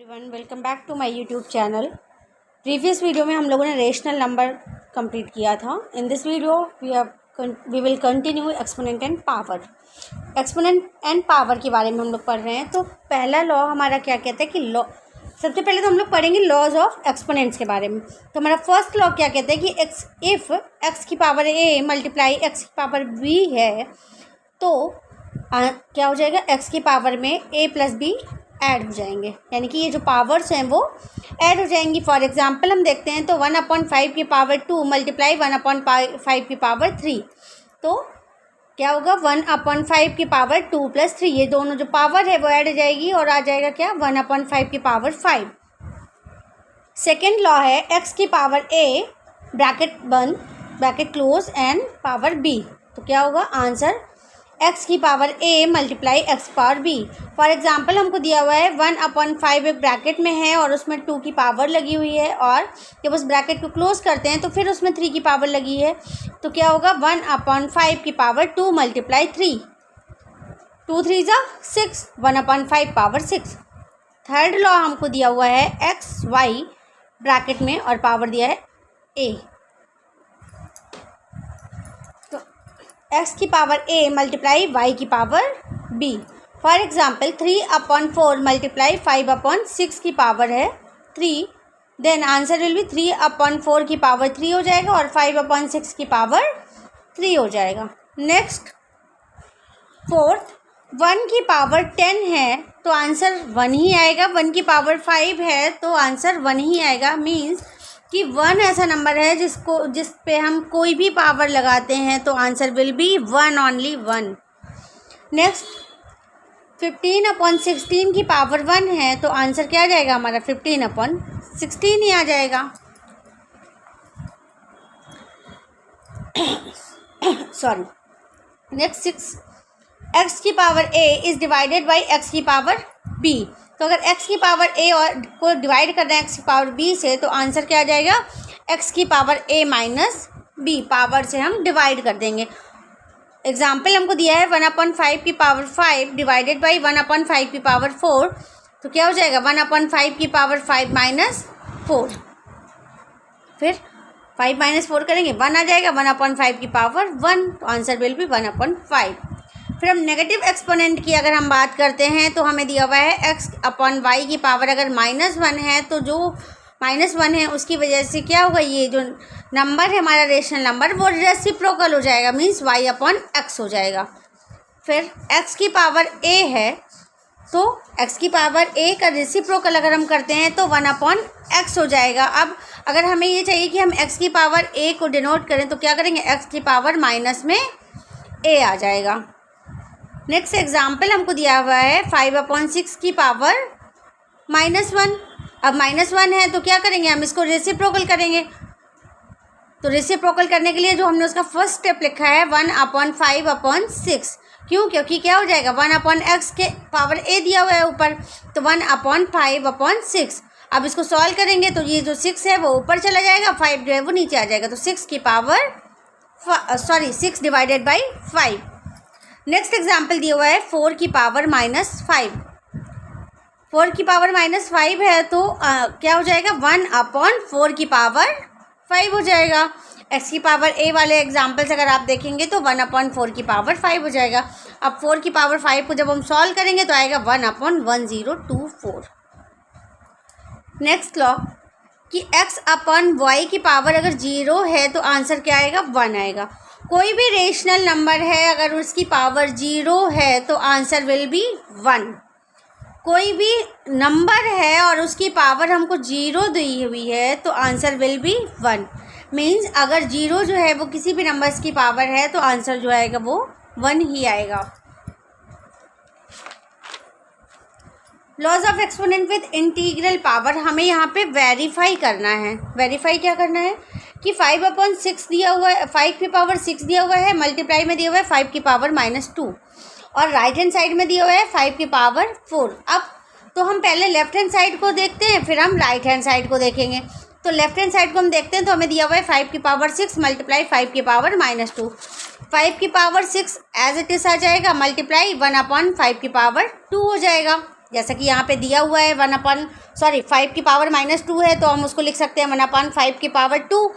Everyone, welcome back to my YouTube channel. Previous video में हम लोगों ने रेशनल नंबर कंप्लीट किया था। In this video we will continue exponent and power. Exponent and power के बारे में हम लोग पढ़ रहे हैं। तो पहला लॉ हमारा क्या कहता है कि लॉ, सबसे पहले तो हम लोग पढ़ेंगे लॉज ऑफ एक्सपोनेंट्स के बारे में। तो हमारा फर्स्ट लॉ क्या कहता है कि इफ़ एक्स की पावर ए मल्टीप्लाई एक्स की पावर बी है तो क्या हो जाएगा, एक्स की पावर में ए प्लस बी ऐड हो जाएंगे, यानी कि ये जो पावर्स हैं वो ऐड हो जाएंगी। फॉर एग्जांपल हम देखते हैं तो 1/5 की पावर 2 मल्टीप्लाई 1/5 की पावर 3, तो क्या होगा 1/5 की पावर 2 + 3, ये दोनों जो पावर है वो ऐड हो जाएगी और आ जाएगा क्या 1/5 की पावर 5। सेकेंड लॉ है एक्स की पावर ए ब्रैकेट बंद bracket close and power B, तो क्या होगा आंसर एक्स की power A multiply x power B. For example हमको दिया हुआ है 1/5 एक ब्रैकेट में है और उसमें 2 की पावर लगी हुई है, और जब उस ब्रैकेट को क्लोज करते हैं तो फिर उसमें 3 की पावर लगी है, तो क्या होगा 1/5 की power 2 multiply 3, 2 3 = 6, 1/5 power 6। Third law हमको दिया हुआ है एक्स वाई ब्रैकेट में और पावर दिया है ए, एक्स की पावर ए मल्टीप्लाई वाई की power B. For example 3/4 multiply 5/6 की पावर है 3, देन आंसर विल बी 3/4 की पावर 3 हो जाएगा और 5/6 की पावर 3 हो जाएगा। नेक्स्ट फोर्थ 1 की पावर 10 है तो आंसर 1 ही आएगा, 1 की पावर 5 है तो आंसर 1 ही आएगा। मीन्स कि 1 ऐसा नंबर है जिस पे हम कोई भी पावर लगाते हैं तो answer will be 1 only 1। Next 15/16 की पावर 1 है तो आंसर क्या आ जाएगा हमारा 15/16 ही आ जाएगा। सॉरी। नेक्स्ट 6 एक्स की power A is divided by x की पावर बी, तो अगर x की पावर a और को डिवाइड करना है x की पावर b से तो आंसर क्या आ जाएगा x की power a minus b, power से हम डिवाइड कर देंगे। एग्जाम्पल हमको दिया है 1/5 की पावर 5 डिवाइडेड बाई 1/5 की पावर 4, तो क्या हो जाएगा 1/5 की पावर 5 माइनस 4, फिर 5 - 4 करेंगे 1 आ जाएगा, 1/5 की पावर 1, तो आंसर विल बी 1/5। फिर हम नेगेटिव एक्सपोनेंट की अगर हम बात करते हैं तो हमें दिया हुआ है x/y की पावर अगर -1 है तो जो -1 है उसकी वजह से क्या होगा, ये जो नंबर है हमारा रेशनल नंबर वो रेसिप्रोकल हो जाएगा, मीन्स y/x हो जाएगा। फिर x की पावर a है तो x की पावर a का रेसिप्रोकल अगर हम करते हैं तो 1/x हो जाएगा। अब अगर हमें ये चाहिए कि हम x की पावर a को डिनोट करें तो क्या करेंगे, x की पावर माइनस में a आ जाएगा। नेक्स्ट एग्जाम्पल हमको दिया हुआ है 5/6 की पावर -1, अब -1 है तो क्या करेंगे हम इसको रेसिप्रोकल करेंगे, तो रेसिप्रोकल करने के लिए जो हमने उसका फर्स्ट स्टेप लिखा है 1/5/6, क्यों, क्योंकि क्या हो जाएगा 1/x के पावर a दिया हुआ है ऊपर, तो 1/5/6। अब इसको सॉल्व करेंगे तो ये जो 6 है वो ऊपर चला जाएगा, 5 जो है वो नीचे आ जाएगा, तो 6 की power 6 divided by 5। Next example दिया हुआ है 4 की पावर -5, 4 की पावर -5 है तो क्या हो जाएगा 1/4 की पावर 5 हो जाएगा। x की पावर a वाले एग्जाम्पल्स अगर आप देखेंगे तो 1/4 की पावर 5 हो जाएगा। अब 4 की पावर 5 को जब हम सॉल्व करेंगे तो आएगा 1/1024। नेक्स्ट लॉ कि x/y की पावर अगर 0 है तो आंसर क्या आएगा 1 आएगा। कोई भी रेशनल नंबर है अगर उसकी पावर 0 है तो आंसर विल बी 1। कोई भी नंबर है और उसकी पावर हमको 0 दी हुई है तो आंसर विल बी 1। मीन्स अगर 0 जो है वो किसी भी नंबर्स की पावर है तो आंसर जो आएगा वो 1 ही आएगा। Laws of exponent with integral power हमें यहाँ पे वेरीफाई करना है। वेरीफाई क्या करना है कि 5/6 दिया हुआ है, 5 की पावर 6 दिया हुआ है, मल्टीप्लाई में दिया हुआ है 5 की पावर -2 और राइट हैंड साइड में दिया हुआ है 5 की पावर 4। अब तो हम पहले लेफ्ट हैंड साइड को देखते हैं फिर हम राइट हैंड साइड को देखेंगे। तो लेफ्ट हैंड साइड को हम देखते हैं तो हमें दिया हुआ है 5 की पावर 6 मल्टीप्लाई 5 की पावर -2, 5 की पावर 6 एज इट इज़ आ जाएगा, मल्टीप्लाई 1/5 की पावर 2 हो जाएगा। जैसा कि यहाँ पे दिया हुआ है 5 की पावर -2 है, तो हम उसको लिख सकते हैं 1/5 की पावर 2,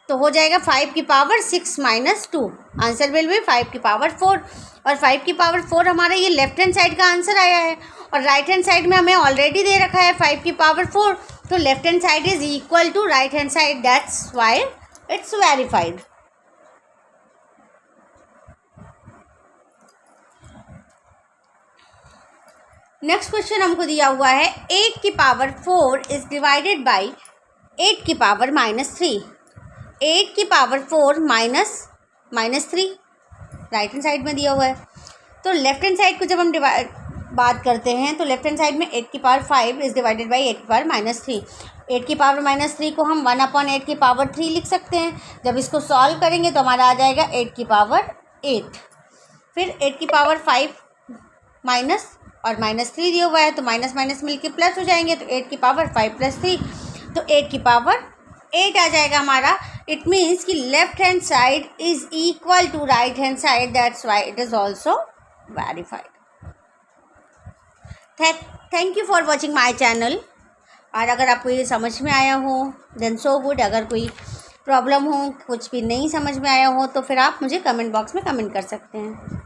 तो हो जाएगा 5 की पावर 6 - 2। आंसर विल बी 5 की पावर 4। और 5 की पावर 4 हमारा ये लेफ्ट हैंड साइड का आंसर आया है, और राइट हैंड साइड में हमें ऑलरेडी दे रखा है 5 की पावर 4, तो left hand side is equal to right hand side, that's why it's verified. Next question हमको दिया हुआ है 8 की पावर 4 इज डिवाइडेड बाई 8 की पावर -3। 8 की पावर 4 -3 राइट हैंड साइड में दिया हुआ है, तो लेफ्ट हैंड साइड को जब हम बात करते हैं तो लेफ्ट हैंड साइड में 8 की पावर 5 इज डिवाइडेड बाई 8 की पावर -3। 8 की पावर -3 को हम 1/8 की पावर 3 लिख सकते हैं। जब इसको सॉल्व करेंगे तो हमारा आ जाएगा 8 की पावर 8। फिर 8 की पावर 5 माइनस और -3 दिया हुआ है, तो माइनस माइनस मिलके प्लस हो जाएंगे, तो 8 की पावर 5 + 3, तो 8 की पावर 8 आ जाएगा हमारा। इट मीन्स कि left hand side is equal to right hand side, that's why it is also verified. Thank you for watching my channel. और अगर आपको ये समझ में आया हो देन सो गुड। अगर कोई प्रॉब्लम हो, कुछ भी नहीं समझ में आया हो, तो फिर आप मुझे कमेंट बॉक्स में कमेंट कर सकते हैं।